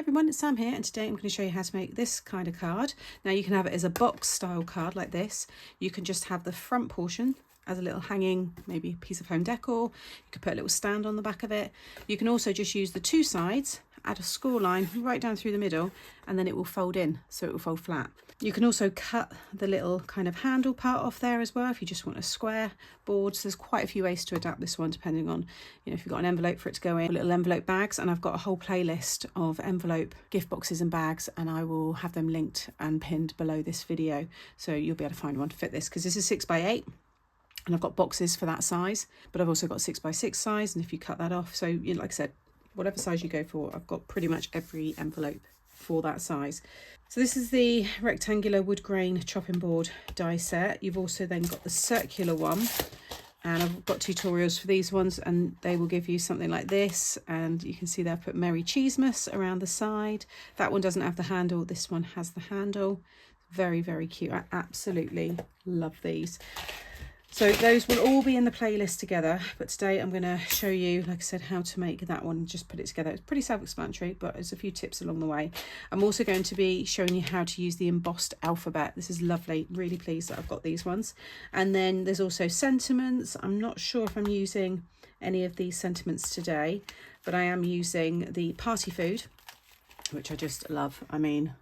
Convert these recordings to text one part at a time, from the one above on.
everyone, it's Sam here, and today I'm going to show you how to make this kind of card. Now you can have it as a box style card like this. You can just have the front portion as a little hanging, maybe a piece of home decor. You could put a little stand on the back of it. You can also just use the two sides, add a score line right down through the middle, and then it will fold in, so it will fold flat. You can also cut the little kind of handle part off there as well if you just want a square board. So there's quite a few ways to adapt this one depending on, you know, if you've got an envelope for it to go in, little envelope bags, and I've got a whole playlist of envelope gift boxes and bags, and I will have them linked and pinned below this video, so you'll be able to find one to fit this, because this is 6x8. And I've got boxes for that size, but I've also got 6x6 size, and if you cut that off, so you know, like I said, whatever size you go for, I've got pretty much every envelope for that size. So this is the rectangular wood grain chopping board die set. You've also then got the circular one, and I've got tutorials for these ones, and they will give you something like this, and you can see there I've put Merry Cheesemas around the side. That one doesn't have the handle, this one has the handle. Very, very cute. I absolutely love these. So those will all be in the playlist together, but today I'm going to show you, like I said, how to make that one and just put it together. It's pretty self-explanatory, but there's a few tips along the way. I'm also going to be showing you how to use the embossed alphabet. This is lovely, really pleased that I've got these ones. And then there's also sentiments. I'm not sure if I'm using any of these sentiments today, but I am using the party food, which I just love. I mean,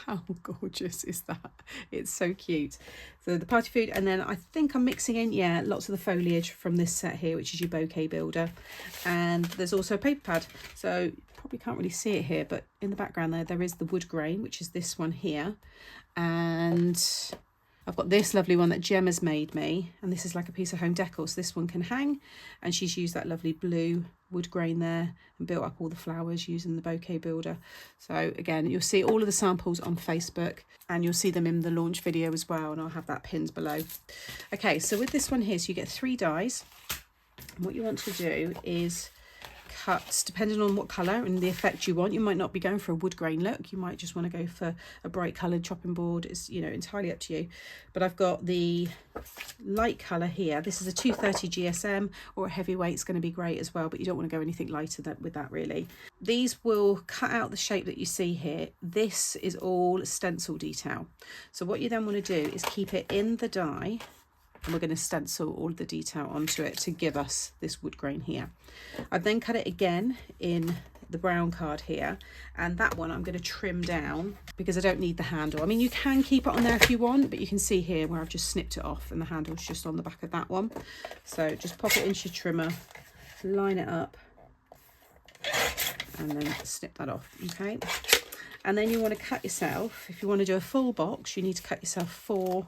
how gorgeous is that? It's so cute. So the party food, and then I think I'm mixing in, yeah, lots of the foliage from this set here, which is your Bouquet Builder. And there's also a paper pad. So you probably can't really see it here, but in the background there is the wood grain, which is this one here. And I've got this lovely one that Gemma's made me, and this is like a piece of home decor, so this one can hang, and she's used that lovely blue wood grain there and built up all the flowers using the Bouquet Builder. So again, you'll see all of the samples on Facebook, and you'll see them in the launch video as well, and I'll have that pinned below. Okay, so with this one here, so you get 3 dies, and what you want to do is cut, depending on what colour and the effect you want. You might not be going for a wood grain look, you might just want to go for a bright coloured chopping board. It's, you know, entirely up to you. But I've got the light colour here. This is a 230 GSM, or a heavyweight's going to be great as well, but you don't want to go anything lighter with that really. These will cut out the shape that you see here. This is all stencil detail. So what you then want to do is keep it in the die, and we're going to stencil all the detail onto it to give us this wood grain here. I've then cut it again in the brown card here, and that one I'm going to trim down because I don't need the handle. I mean, you can keep it on there if you want, but you can see here where I've just snipped it off and the handle's just on the back of that one. So just pop it into your trimmer, line it up, and then snip that off, okay? And then you want to cut yourself, if you want to do a full box, you need to cut yourself 4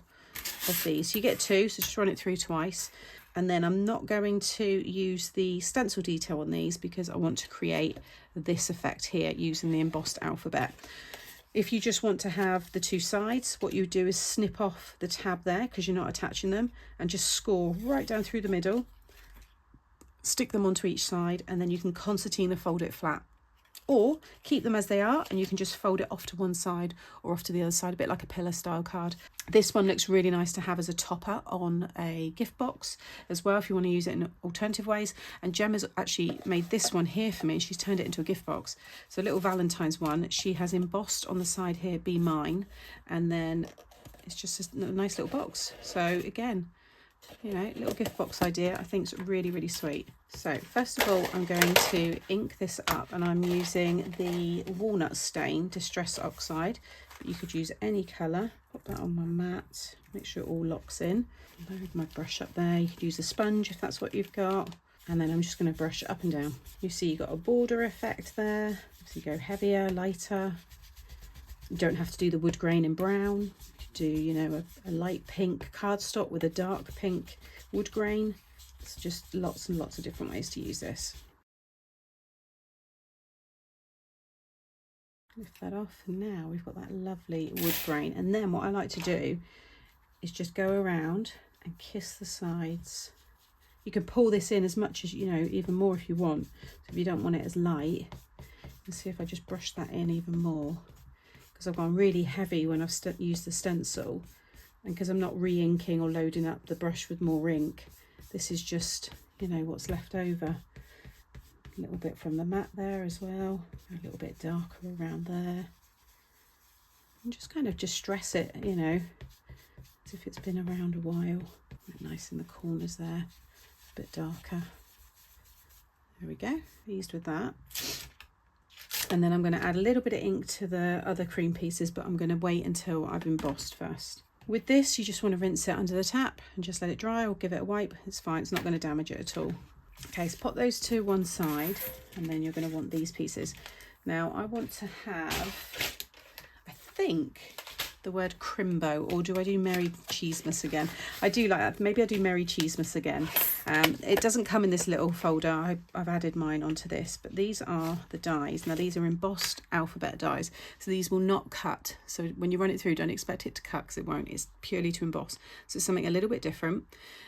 of these. You get 2, so just run it through twice. And then I'm not going to use the stencil detail on these because I want to create this effect here using the embossed alphabet. If you just want to have the 2 sides, what you do is snip off the tab there because you're not attaching them, and just score right down through the middle, stick them onto each side, and then you can concertina fold it flat. Or keep them as they are, and you can just fold it off to one side or off to the other side, a bit like a pillar style card. This one looks really nice to have as a topper on a gift box as well, if you want to use it in alternative ways. And Gemma's actually made this one here for me. She's turned it into a gift box. So a little Valentine's one. She has embossed on the side here, "Be Mine," and then it's just a nice little box. So again, you know, little gift box idea, I think is really, really sweet. So first of all, I'm going to ink this up, and I'm using the Walnut Stain Distress Oxide. But you could use any colour. Put that on my mat, make sure it all locks in. Load my brush up there. You could use a sponge if that's what you've got. And then I'm just going to brush it up and down. You see you've got a border effect there. So you go heavier, lighter. You don't have to do the wood grain in brown. You could do, you know, a light pink cardstock with a dark pink wood grain. It's just lots and lots of different ways to use this. Lift that off, and now we've got that lovely wood grain. And then what I like to do is just go around and kiss the sides. You can pull this in as much as, you know, even more if you want. So if you don't want it as light, you can see if I just brush that in even more, because I've gone really heavy when I've used the stencil, and because I'm not re-inking or loading up the brush with more ink, this is just, you know, what's left over. A little bit from the mat there as well, a little bit darker around there. And just kind of distress it, you know, as if it's been around a while. Nice in the corners there, a bit darker. There we go, eased with that. And then I'm going to add a little bit of ink to the other cream pieces, but I'm going to wait until I've embossed first. With this, you just want to rinse it under the tap and just let it dry, or give it a wipe. It's fine, it's not going to damage it at all. Okay, so pop those to one side, and then you're going to want these pieces. Now I want to have, I think, the word Crimbo, or do I do Merry Cheesmas again? I do like that. Maybe I do Merry Cheesmas again. It doesn't come in this little folder. I've added mine onto this, but these are the dies. Now these are embossed alphabet dies, so these will not cut. So when you run it through, don't expect it to cut, because it won't. It's purely to emboss. So it's something a little bit different.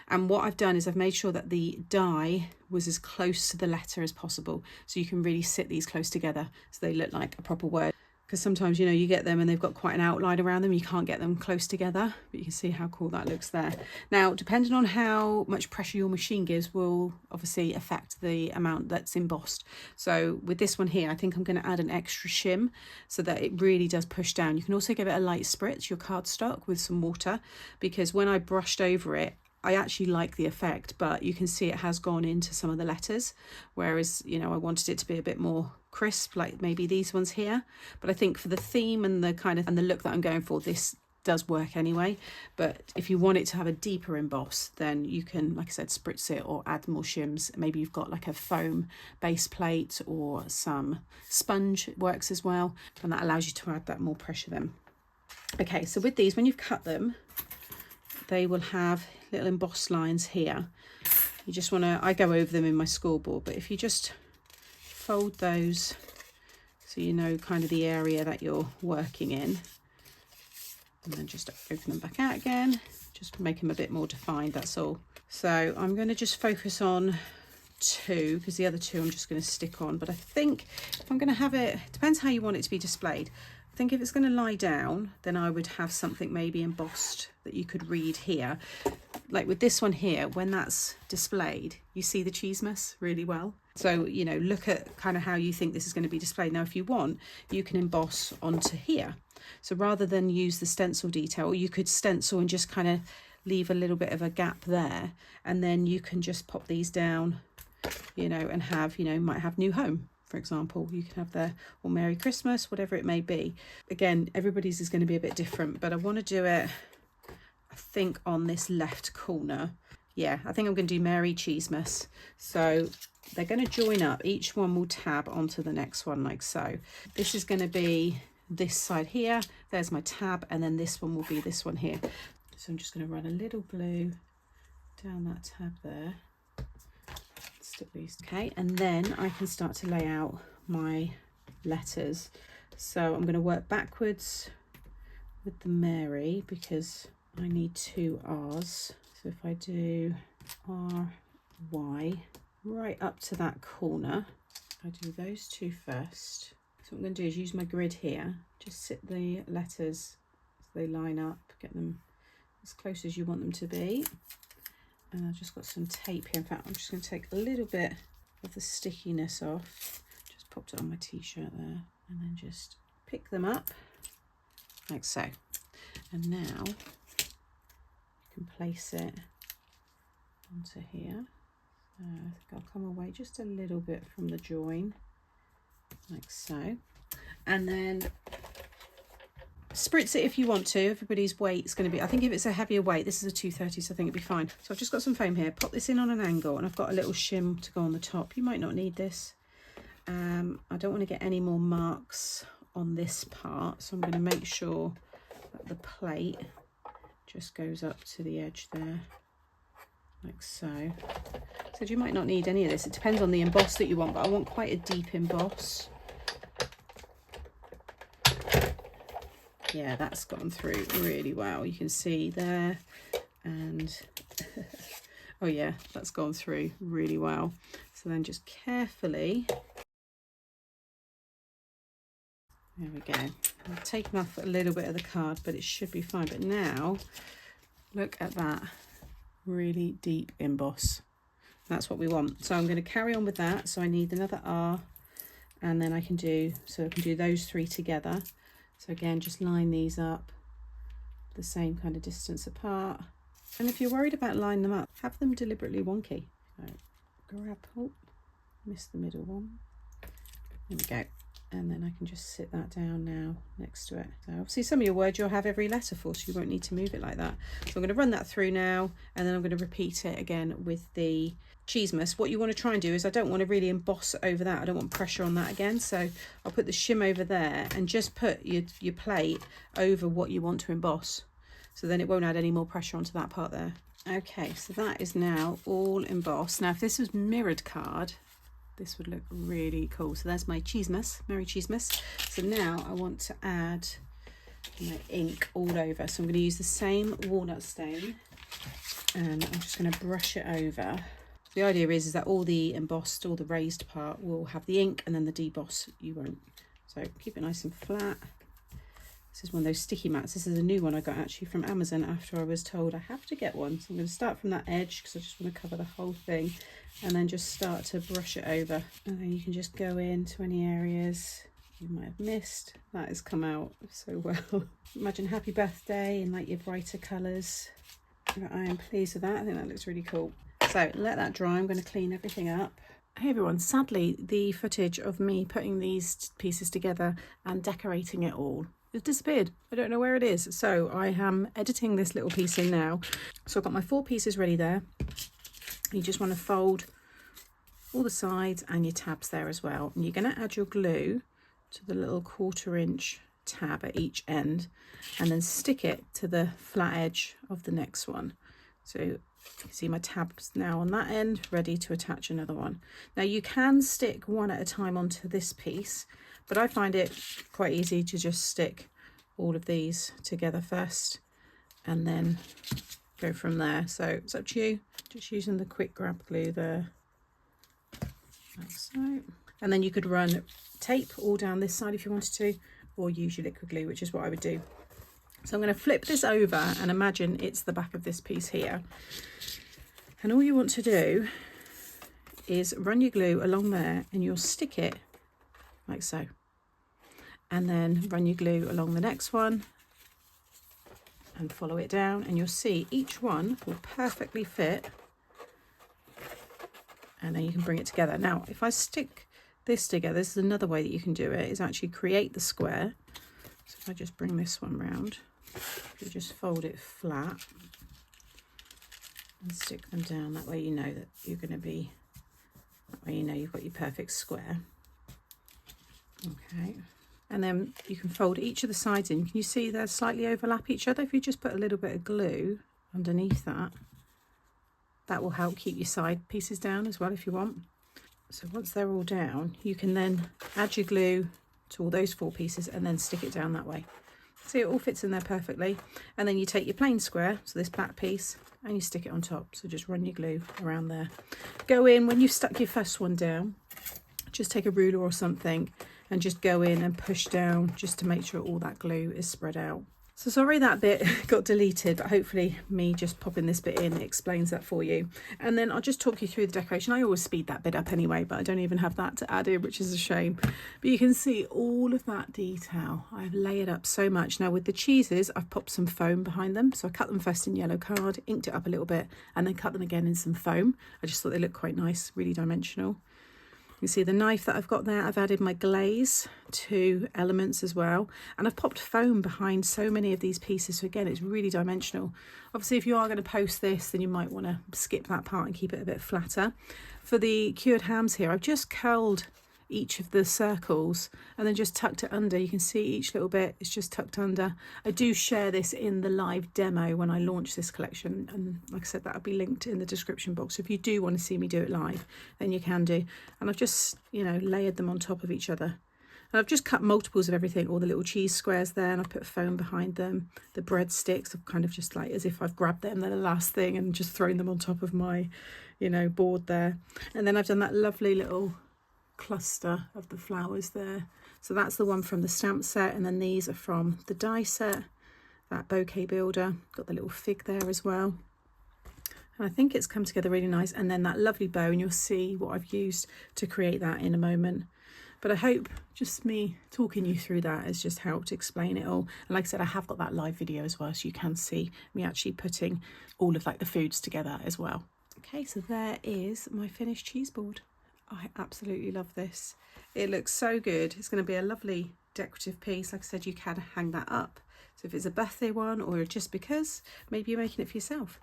And what I've done is I've made sure that the die was as close to the letter as possible, so you can really sit these close together so they look like a proper word. Because sometimes, you know, you get them and they've got quite an outline around them, you can't get them close together, but you can see how cool that looks there. Now, depending on how much pressure your machine gives will obviously affect the amount that's embossed. So with this one here, I think I'm going to add an extra shim so that it really does push down. You can also give it a light spritz, your cardstock, with some water, because when I brushed over it, I actually like the effect, but you can see it has gone into some of the letters, whereas, you know, I wanted it to be a bit more crisp, like maybe these ones here. But I think for the theme and the kind of and the look that I'm going for, this does work anyway. But if you want it to have a deeper emboss, then you can, like I said, spritz it or add more shims. Maybe you've got like a foam base plate or some sponge, works as well, and that allows you to add that more pressure then. Okay, so with these, when you've cut them, they will have little embossed lines here. You just want to, I go over them in my scoreboard, but if you just fold those so you know kind of the area that you're working in, and then just open them back out again, just make them a bit more defined, that's all. So I'm going to just focus on two, because the other two I'm just going to stick on. But I think if I'm going to have it, depends how you want it to be displayed. I think if it's going to lie down, then I would have something maybe embossed that you could read here. Like with this one here, when that's displayed, you see the Cheesmas really well. So, you know, look at kind of how you think this is going to be displayed. Now, if you want, you can emboss onto here. So rather than use the stencil detail, you could stencil and just kind of leave a little bit of a gap there. And then you can just pop these down, you know, and have, you know, might have new home, for example. You can have there, or Merry Christmas, whatever it may be. Again, everybody's is going to be a bit different, but I want to do it, I think, on this left corner. Yeah, I think I'm going to do Merry Cheesmas. So they're going to join up. Each one will tab onto the next one like so. This is going to be this side here. There's my tab, and then this one will be this one here. So I'm just going to run a little blue down that tab there. Stick these. Okay, and then I can start to lay out my letters. So I'm going to work backwards with the Mary, because I need two R's. So if I do R-Y right up to that corner, I do those two first. So what I'm going to do is use my grid here, just sit the letters so they line up, get them as close as you want them to be. And I've just got some tape here. In fact, I'm just going to take a little bit of the stickiness off. Just popped it on my t-shirt there, and then just pick them up like so. And now you can place it onto here. So I think I'll come away just a little bit from the join like so, and then spritz it if you want to. Everybody's weight is going to be, I think if it's a heavier weight, this is a 230, so I think it'd be fine. So I've just got some foam here, pop this in on an angle, and I've got a little shim to go on the top. You might not need this. I don't want to get any more marks on this part, so I'm going to make sure that the plate just goes up to the edge there like so. So you might not need any of this. It depends on the emboss that you want, but I want quite a deep emboss. Yeah, that's gone through really well. You can see there, and oh yeah, that's gone through really well. So then just carefully, there we go. I've taken off a little bit of the card, but it should be fine. But now, look at that really deep emboss. That's what we want. So I'm going to carry on with that. So I need another R, and then I can do those 3 together. So again, just line these up the same kind of distance apart. And if you're worried about lining them up, have them deliberately wonky. So grab, oh, missed the middle one. There we go. And then I can just sit that down now next to it. So obviously some of your words you'll have every letter for, so you won't need to move it like that. So I'm going to run that through now, and then I'm going to repeat it again with the Cheesemass. What you want to try and do is, I don't want to really emboss over that. I don't want pressure on that again. So I'll put the shim over there and just put your plate over what you want to emboss. So then it won't add any more pressure onto that part there. Okay, so that is now all embossed. Now if this was mirrored card, this would look really cool. So there's my Cheesemass, Merry Cheesemass. So now I want to add my ink all over. So I'm going to use the same walnut stain, and I'm just going to brush it over. The idea is that all the embossed, all the raised part will have the ink, and then the deboss you won't. So keep it nice and flat. This is one of those sticky mats. This is a new one I got actually from Amazon after I was told I have to get one. So I'm going to start from that edge because I just want to cover the whole thing, and then just start to brush it over. And then you can just go into any areas you might have missed. That has come out so well. Imagine happy birthday in like your brighter colours. But I am pleased with that. I think that looks really cool. So let that dry. I'm going to clean everything up. Hey everyone, sadly the footage of me putting these pieces together and decorating it all, it's disappeared. I don't know where it is. So I am editing this little piece in now. So I've got my 4 pieces ready there. You just want to fold all the sides and your tabs there as well. And you're going to add your glue to the little 1/4 inch tab at each end, and then stick it to the flat edge of the next one. So you can see my tabs now on that end, ready to attach another one. Now you can stick one at a time onto this piece, but I find it quite easy to just stick all of these together first and then go from there. So it's up to you, just using the quick grab glue there, like so. And then you could run tape all down this side if you wanted to, or use your liquid glue, which is what I would do. So I'm going to flip this over and imagine it's the back of this piece here. And all you want to do is run your glue along there, and you'll stick it like so. And then run your glue along the next one and follow it down, and you'll see each one will perfectly fit. And then you can bring it together. Now, if I stick this together, this is another way that you can do it, is actually create the square. So if I just bring this one round, you just fold it flat and stick them down. That way you know that you're going to be, that way you know you've got your perfect square. Okay. And then you can fold each of the sides in. Can you see they slightly overlap each other? If you just put a little bit of glue underneath that, that will help keep your side pieces down as well if you want. So once they're all down, you can then add your glue to all those 4 pieces and then stick it down that way. See, it all fits in there perfectly. And then you take your plain square, so this black piece, and you stick it on top. So just run your glue around there. Go in, when you've stuck your first one down, just take a ruler or something and just go in and push down just to make sure all that glue is spread out. So sorry that bit got deleted, but hopefully me just popping this bit in explains that for you. And then I'll just talk you through the decoration. I always speed that bit up anyway, but I don't even have that to add in, which is a shame. But you can see all of that detail. I've layered up so much. Now with the cheeses, I've popped some foam behind them. So I cut them first in yellow card, inked it up a little bit, and then cut them again in some foam. I just thought they looked quite nice, really dimensional. You see the knife that I've got there, I've added my glaze to elements as well. And I've popped foam behind so many of these pieces. So again, it's really dimensional. Obviously, if you are going to post this, then you might want to skip that part and keep it a bit flatter. For the cured hams here, I've just curled each of the circles and then just tucked it under. You can see each little bit is just tucked under. I do share this in the live demo when I launch this collection, and like I said, that'll be linked in the description box. So if you do want to see me do it live, then you can do. And I've just, you know, layered them on top of each other. And I've just cut multiples of everything, all the little cheese squares there, and I've put foam behind them. The breadsticks, I've kind of just like as if I've grabbed them, they're the last thing, and just thrown them on top of my, you know, board there. And then I've done that lovely little cluster of the flowers there. So that's the one from the stamp set, and then these are from the die set, that Bouquet Builder. Got the little fig there as well. And I think it's come together really nice. And then that lovely bow, and you'll see what I've used to create that in a moment. But I hope just me talking you through that has just helped explain it all. And like I said, I have got that live video as well, so you can see me actually putting all of like the foods together as well. Okay, so there is my finished cheese board. I absolutely love this. It looks so good. It's going to be a lovely decorative piece. Like I said, you can hang that up. So if it's a birthday one, or just because maybe you're making it for yourself,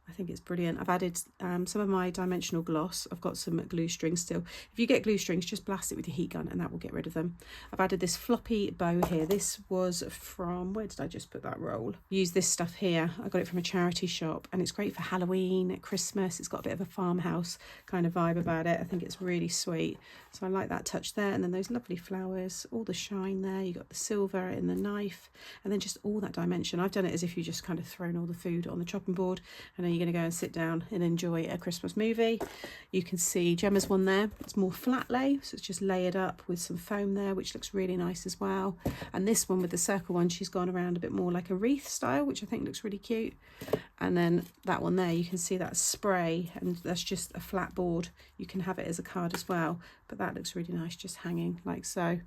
I think it's brilliant. I've added some of my dimensional gloss. I've got some glue strings still. If you get glue strings, just blast it with your heat gun and that will get rid of them. I've added this floppy bow here. This was from, where did I just put that roll? Use this stuff here. I got it from a charity shop, and it's great for Halloween, at Christmas. It's got a bit of a farmhouse kind of vibe about it. I think it's really sweet. So I like that touch there. And then those lovely flowers, all the shine there. You got the silver in the knife, and then just all that dimension. I've done it as if you just kind of thrown all the food on the chopping board, and then you're going to go and sit down and enjoy a Christmas movie. You can see Gemma's one there. It's more flat lay, so it's just layered up with some foam there, which looks really nice as well. And this one with the circle one, she's gone around a bit more like a wreath style, which I think looks really cute. And then that one there, you can see that spray, and that's just a flat board. You can have it as a card as well, but that looks really nice just hanging like so.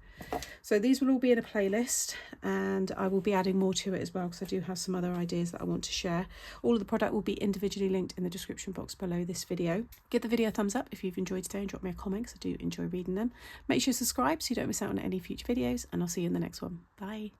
So these will all be in a playlist, and I will be adding more to it as well, because I do have some other ideas that I want to share. All of the product will be individually linked in the description box below this video. Give the video a thumbs up if you've enjoyed today, and drop me a comment, because I do enjoy reading them. Make sure you subscribe so you don't miss out on any future videos, and I'll see you in the next one. Bye.